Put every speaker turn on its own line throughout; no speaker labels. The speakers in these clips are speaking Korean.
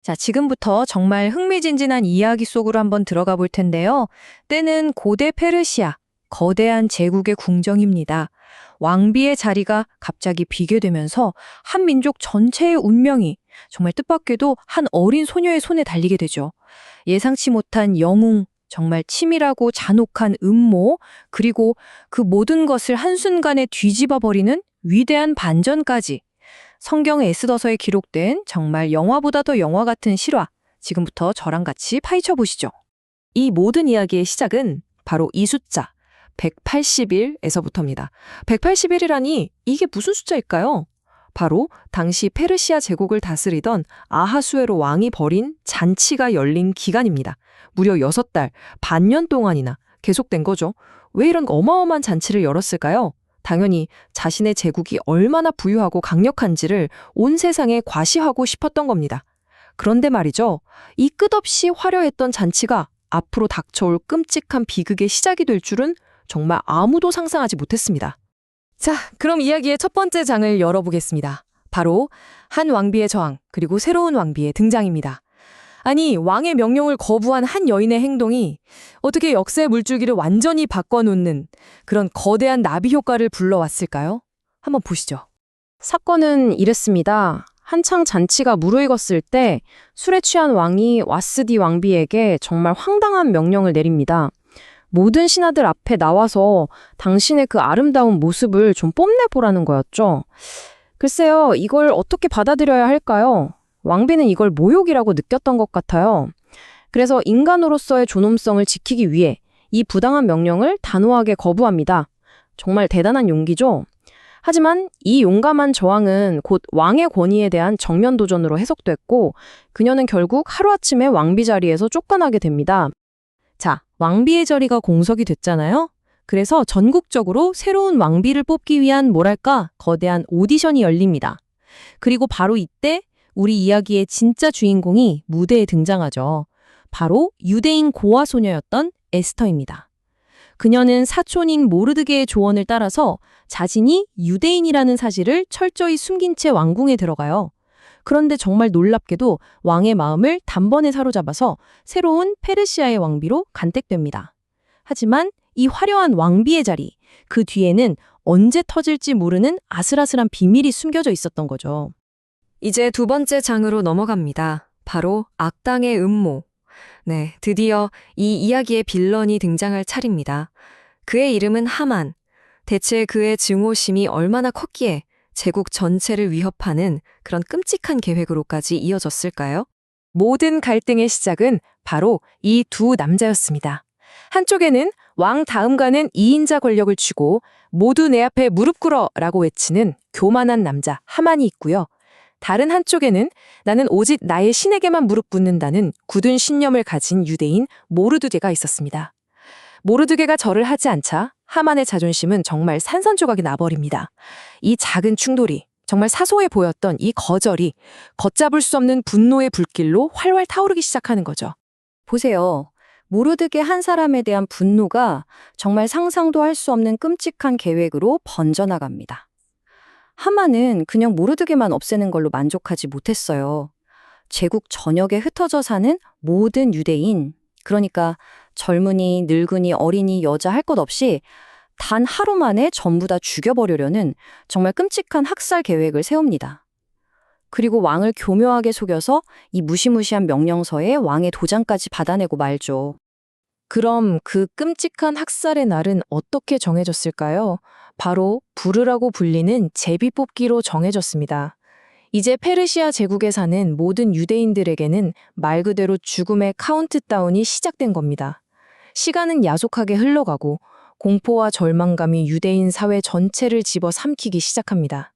자, 지금부터 정말 흥미진진한 이야기 속으로 한번 들어가 볼 텐데요. 때는 고대 페르시아, 거대한 제국의 궁정입니다. 왕비의 자리가 갑자기 비게 되면서 한 민족 전체의 운명이 정말 뜻밖에도 한 어린 소녀의 손에 달리게 되죠. 예상치 못한 영웅, 정말 치밀하고 잔혹한 음모, 그리고 그 모든 것을 한순간에 뒤집어 버리는 위대한 반전까지. 성경 에스더서에 기록된 정말 영화보다 더 영화 같은 실화, 지금부터 저랑 같이 파헤쳐 보시죠.
이 모든 이야기의 시작은 바로 이 숫자 180일에서부터입니다. 180일이라니 이게 무슨 숫자일까요? 바로 당시 페르시아 제국을 다스리던 아하수에로 왕이 벌인 잔치가 열린 기간입니다. 무려 6달, 반년 동안이나 계속된 거죠. 왜 이런 어마어마한 잔치를 열었을까요? 당연히 자신의 제국이 얼마나 부유하고 강력한지를 온 세상에 과시하고 싶었던 겁니다. 그런데 말이죠. 이 끝없이 화려했던 잔치가 앞으로 닥쳐올 끔찍한 비극의 시작이 될 줄은 정말 아무도 상상하지 못했습니다. 자, 그럼 이야기의 첫 번째 장을 열어보겠습니다. 바로 한 왕비의 저항, 그리고 새로운 왕비의 등장입니다. 아니, 왕의 명령을 거부한 한 여인의 행동이 어떻게 역사의 물줄기를 완전히 바꿔놓는 그런 거대한 나비 효과를 불러왔을까요? 한번 보시죠.
사건은 이랬습니다. 한창 잔치가 무르익었을 때 술에 취한 왕이 와스디 왕비에게 정말 황당한 명령을 내립니다. 모든 신하들 앞에 나와서 당신의 그 아름다운 모습을 좀 뽐내보라는 거였죠. 글쎄요, 이걸 어떻게 받아들여야 할까요? 왕비는 이걸 모욕이라고 느꼈던 것 같아요. 그래서 인간으로서의 존엄성을 지키기 위해 이 부당한 명령을 단호하게 거부합니다. 정말 대단한 용기죠? 하지만 이 용감한 저항은 곧 왕의 권위에 대한 정면 도전으로 해석됐고, 그녀는 결국 하루아침에 왕비 자리에서 쫓겨나게 됩니다. 자, 왕비의 자리가 공석이 됐잖아요? 그래서 전국적으로 새로운 왕비를 뽑기 위한 뭐랄까 거대한 오디션이 열립니다. 그리고 바로 이때 우리 이야기의 진짜 주인공이 무대에 등장하죠. 바로 유대인 고아 소녀였던 에스터입니다. 그녀는 사촌인 모르드게의 조언을 따라서 자신이 유대인이라는 사실을 철저히 숨긴 채 왕궁에 들어가요. 그런데 정말 놀랍게도 왕의 마음을 단번에 사로잡아서 새로운 페르시아의 왕비로 간택됩니다. 하지만 이 화려한 왕비의 자리, 그 뒤에는 언제 터질지 모르는 아슬아슬한 비밀이 숨겨져 있었던 거죠.
이제 두 번째 장으로 넘어갑니다. 바로 악당의 음모. 네, 드디어 이 이야기의 빌런이 등장할 차례입니다. 그의 이름은 하만. 대체 그의 증오심이 얼마나 컸기에 제국 전체를 위협하는 그런 끔찍한 계획으로까지 이어졌을까요? 모든 갈등의 시작은 바로 이 두 남자였습니다. 한쪽에는 왕 다음가는 2인자 권력을 쥐고 모두 내 앞에 무릎 꿇어라고 외치는 교만한 남자 하만이 있고요. 다른 한쪽에는 나는 오직 나의 신에게만 무릎 꿇는다는 굳은 신념을 가진 유대인 모르드게가 있었습니다. 모르드게가 절을 하지 않자 하만의 자존심은 정말 산산조각이 나버립니다. 이 작은 충돌이, 정말 사소해 보였던 이 거절이 걷잡을 수 없는 분노의 불길로 활활 타오르기 시작하는 거죠.
보세요. 모르드게 한 사람에 대한 분노가 정말 상상도 할 수 없는 끔찍한 계획으로 번져나갑니다. 하만은 그냥 모르드게만 없애는 걸로 만족하지 못했어요. 제국 전역에 흩어져 사는 모든 유대인, 그러니까 젊은이, 늙은이, 어린이, 여자 할 것 없이 단 하루 만에 전부 다 죽여버리려는 정말 끔찍한 학살 계획을 세웁니다. 그리고 왕을 교묘하게 속여서 이 무시무시한 명령서에 왕의 도장까지 받아내고 말죠.
그럼 그 끔찍한 학살의 날은 어떻게 정해졌을까요? 바로 부르라고 불리는 제비뽑기로 정해졌습니다. 이제 페르시아 제국에 사는 모든 유대인들에게는 말 그대로 죽음의 카운트다운이 시작된 겁니다. 시간은 야속하게 흘러가고 공포와 절망감이 유대인 사회 전체를 집어삼키기 시작합니다.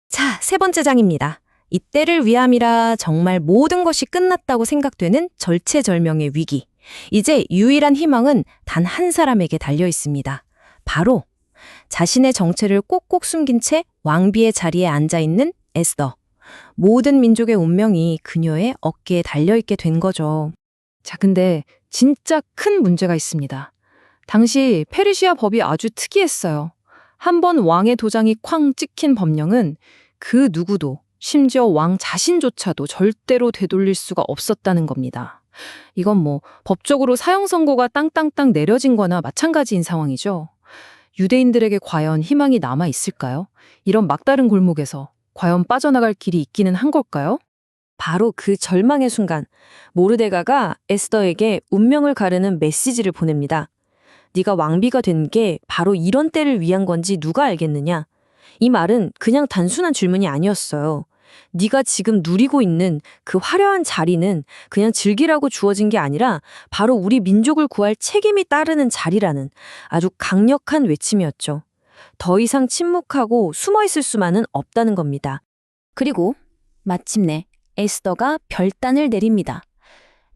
자, 세 번째 장입니다. 이때를 위함이라 정말 모든 것이 끝났다고 생각되는 절체절명의 위기. 이제 유일한 희망은 단 한 사람에게 달려 있습니다. 바로 자신의 정체를 꼭꼭 숨긴 채 왕비의 자리에 앉아있는 에스더. 모든 민족의 운명이 그녀의 어깨에 달려있게 된 거죠.
자, 근데 진짜 큰 문제가 있습니다. 당시 페르시아 법이 아주 특이했어요. 한 번 왕의 도장이 쾅 찍힌 법령은 그 누구도
심지어 왕 자신조차도 절대로 되돌릴 수가 없었다는 겁니다. 이건 뭐 법적으로 사형 선고가 땅땅땅 내려진 거나 마찬가지인 상황이죠. 유대인들에게 과연 희망이 남아 있을까요? 이런 막다른 골목에서 과연 빠져나갈 길이 있기는 한 걸까요?
바로 그 절망의 순간 모르데가가 에스더에게 운명을 가르는 메시지를 보냅니다. 네가 왕비가 된 게 바로 이런 때를 위한 건지 누가 알겠느냐? 이 말은 그냥 단순한 질문이 아니었어요. 네가 지금 누리고 있는 그 화려한 자리는 그냥 즐기라고 주어진 게 아니라 바로 우리 민족을 구할 책임이 따르는 자리라는 아주 강력한 외침이었죠. 더 이상 침묵하고 숨어 있을 수만은 없다는 겁니다.
그리고 마침내 에스더가 결단을 내립니다.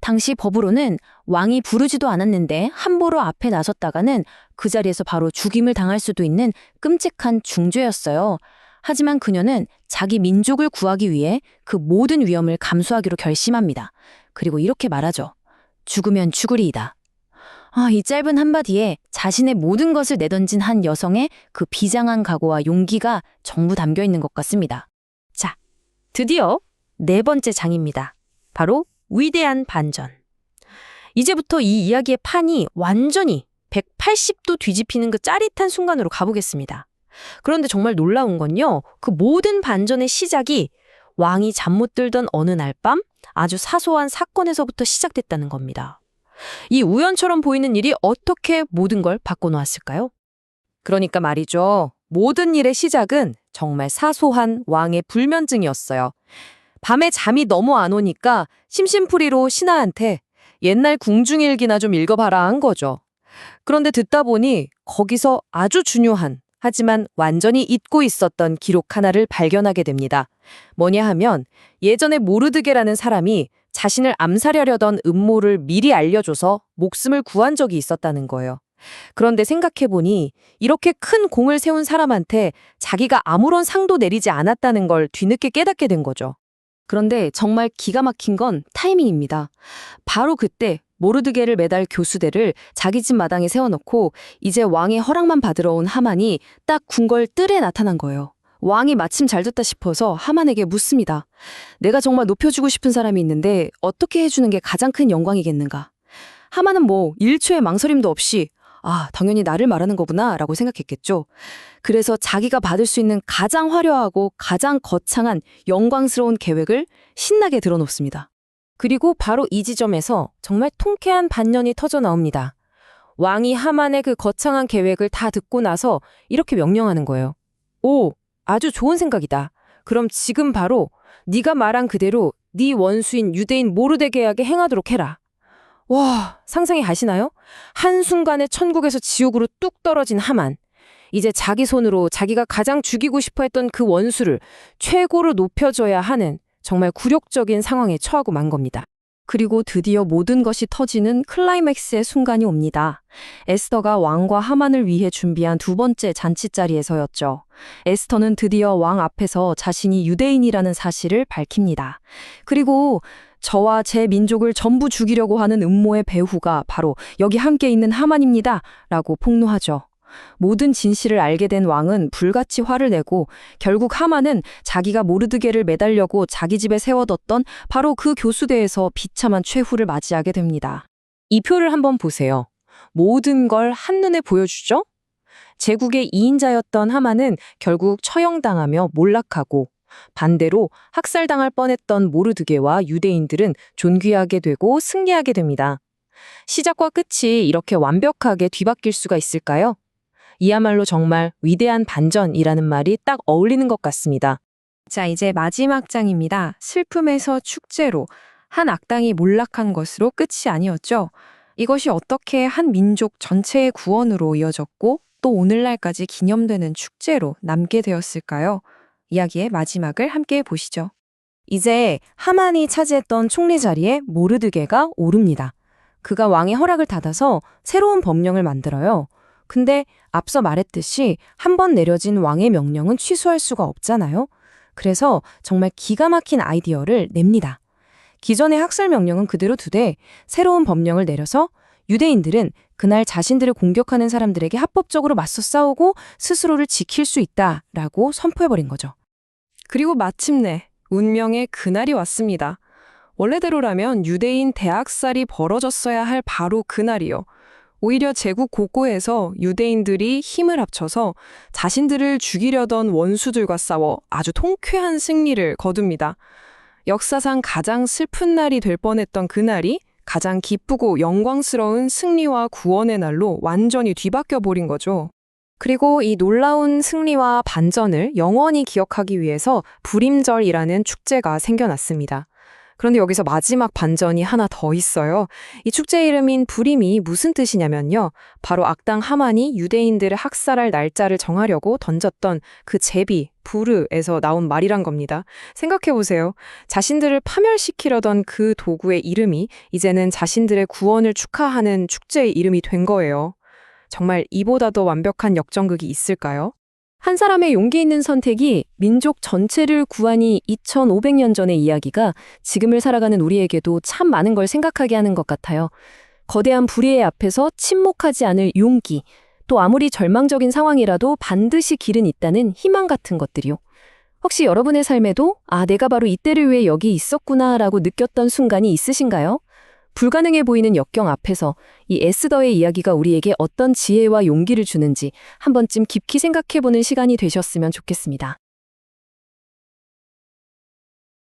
당시 법으로는 왕이 부르지도 않았는데 함부로 앞에 나섰다가는 그 자리에서 바로 죽임을 당할 수도 있는 끔찍한 중죄였어요. 하지만 그녀는 자기 민족을 구하기 위해 그 모든 위험을 감수하기로 결심합니다. 그리고 이렇게 말하죠. 죽으면 죽으리이다. 이 짧은 한마디에 자신의 모든 것을 내던진 한 여성의 그 비장한 각오와 용기가 전부 담겨 있는 것 같습니다. 자, 드디어 4번째 장입니다. 바로 위대한 반전. 이제부터 이 이야기의 판이 완전히 180도 뒤집히는 그 짜릿한 순간으로 가보겠습니다. 그런데 정말 놀라운 건요. 그 모든 반전의 시작이 왕이 잠 못 들던 어느 날 밤 아주 사소한 사건에서부터 시작됐다는 겁니다. 이 우연처럼 보이는 일이 어떻게 모든 걸 바꿔놓았을까요? 그러니까 말이죠. 모든 일의 시작은 정말 사소한 왕의 불면증이었어요. 밤에 잠이 너무 안 오니까 심심풀이로 신하한테 옛날 궁중일기나 좀 읽어봐라 한 거죠. 그런데 듣다 보니 거기서 아주 중요한 하지만 완전히 잊고 있었던 기록 하나를 발견하게 됩니다. 뭐냐 하면 예전에 모르드게라는 사람이 자신을 암살하려던 음모를 미리 알려줘서 목숨을 구한 적이 있었다는 거예요. 그런데 생각해보니 이렇게 큰 공을 세운 사람한테 자기가 아무런 상도 내리지 않았다는 걸 뒤늦게 깨닫게 된 거죠. 그런데 정말 기가 막힌 건 타이밍입니다. 바로 그때 모르드게를 매달 교수대를 자기 집 마당에 세워놓고 이제 왕의 허락만 받으러 온 하만이 딱 궁궐 뜰에 나타난 거예요. 왕이 마침 잘 됐다 싶어서 하만에게 묻습니다. 내가 정말 높여주고 싶은 사람이 있는데 어떻게 해주는 게 가장 큰 영광이겠는가? 하만은 뭐 1초의 망설임도 없이 당연히 나를 말하는 거구나 라고 생각했겠죠. 그래서 자기가 받을 수 있는 가장 화려하고 가장 거창한 영광스러운 계획을 신나게 들어놓습니다. 그리고 바로 이 지점에서 정말 통쾌한 반전이 터져 나옵니다. 왕이 하만의 그 거창한 계획을 다 듣고 나서 이렇게 명령하는 거예요. 오, 아주 좋은 생각이다. 그럼 지금 바로 네가 말한 그대로 네 원수인 유대인 모르드게에게 행하도록 해라. 와, 상상이 가시나요? 한순간에 천국에서 지옥으로 뚝 떨어진 하만. 이제 자기 손으로 자기가 가장 죽이고 싶어 했던 그 원수를 최고로 높여줘야 하는 정말 굴욕적인 상황에 처하고 만 겁니다. 그리고 드디어 모든 것이 터지는 클라이맥스의 순간이 옵니다. 에스더가 왕과 하만을 위해 준비한 2번째 잔치자리에서였죠. 에스더는 드디어 왕 앞에서 자신이 유대인이라는 사실을 밝힙니다. 그리고 저와 제 민족을 전부 죽이려고 하는 음모의 배후가 바로 여기 함께 있는 하만입니다. 라고 폭로하죠. 모든 진실을 알게 된 왕은 불같이 화를 내고 결국 하만은 자기가 모르드게를 매달려고 자기 집에 세워뒀던 바로 그 교수대에서 비참한 최후를 맞이하게 됩니다. 이 표를 한번 보세요. 모든 걸 한눈에 보여주죠? 제국의 2인자였던 하만은 결국 처형당하며 몰락하고 반대로 학살당할 뻔했던 모르드게와 유대인들은 존귀하게 되고 승리하게 됩니다. 시작과 끝이 이렇게 완벽하게 뒤바뀔 수가 있을까요? 이야말로 정말 위대한 반전이라는 말이 딱 어울리는 것 같습니다.
자, 이제 마지막 장입니다. 슬픔에서 축제로 한 악당이 몰락한 것으로 끝이 아니었죠. 이것이 어떻게 한 민족 전체의 구원으로 이어졌고 또 오늘날까지 기념되는 축제로 남게 되었을까요? 이야기의 마지막을 함께 보시죠.
이제 하만이 차지했던 총리 자리에 모르드게가 오릅니다. 그가 왕의 허락을 받아서 새로운 법령을 만들어요. 근데 앞서 말했듯이 한 번 내려진 왕의 명령은 취소할 수가 없잖아요. 그래서 정말 기가 막힌 아이디어를 냅니다. 기존의 학살 명령은 그대로 두되 새로운 법령을 내려서 유대인들은 그날 자신들을 공격하는 사람들에게 합법적으로 맞서 싸우고 스스로를 지킬 수 있다라고 선포해버린 거죠.
그리고 마침내
운명의 그날이 왔습니다. 원래대로라면 유대인 대학살이 벌어졌어야 할 바로 그날이요. 오히려 제국 곳곳에서 유대인들이 힘을 합쳐서 자신들을 죽이려던 원수들과 싸워 아주 통쾌한 승리를 거둡니다. 역사상 가장 슬픈 날이 될 뻔했던 그날이 가장 기쁘고 영광스러운 승리와 구원의 날로 완전히 뒤바뀌어 버린 거죠. 그리고 이 놀라운 승리와 반전을 영원히 기억하기 위해서 불임절이라는 축제가 생겨났습니다. 그런데 여기서 마지막 반전이 하나 더 있어요. 이 축제 이름인 불임이 무슨 뜻이냐면요. 바로 악당 하만이 유대인들을 학살할 날짜를 정하려고 던졌던 그 제비, 부르에서 나온 말이란 겁니다. 생각해보세요. 자신들을 파멸시키려던 그 도구의 이름이 이제는 자신들의 구원을 축하하는 축제의 이름이 된 거예요. 정말 이보다 더 완벽한 역전극이 있을까요? 한 사람의 용기 있는 선택이 민족 전체를 구하니 2500년 전의 이야기가 지금을 살아가는 우리에게도 참 많은 걸 생각하게 하는 것 같아요. 거대한 불의의 앞에서 침묵하지 않을 용기, 또 아무리 절망적인 상황이라도 반드시 길은 있다는 희망 같은 것들이요. 혹시 여러분의 삶에도 내가 바로 이때를 위해 여기 있었구나라고 느꼈던 순간이 있으신가요? 불가능해 보이는 역경 앞에서 이 에스더의 이야기가 우리에게 어떤 지혜와 용기를 주는지 한 번쯤 깊이 생각해보는 시간이 되셨으면 좋겠습니다.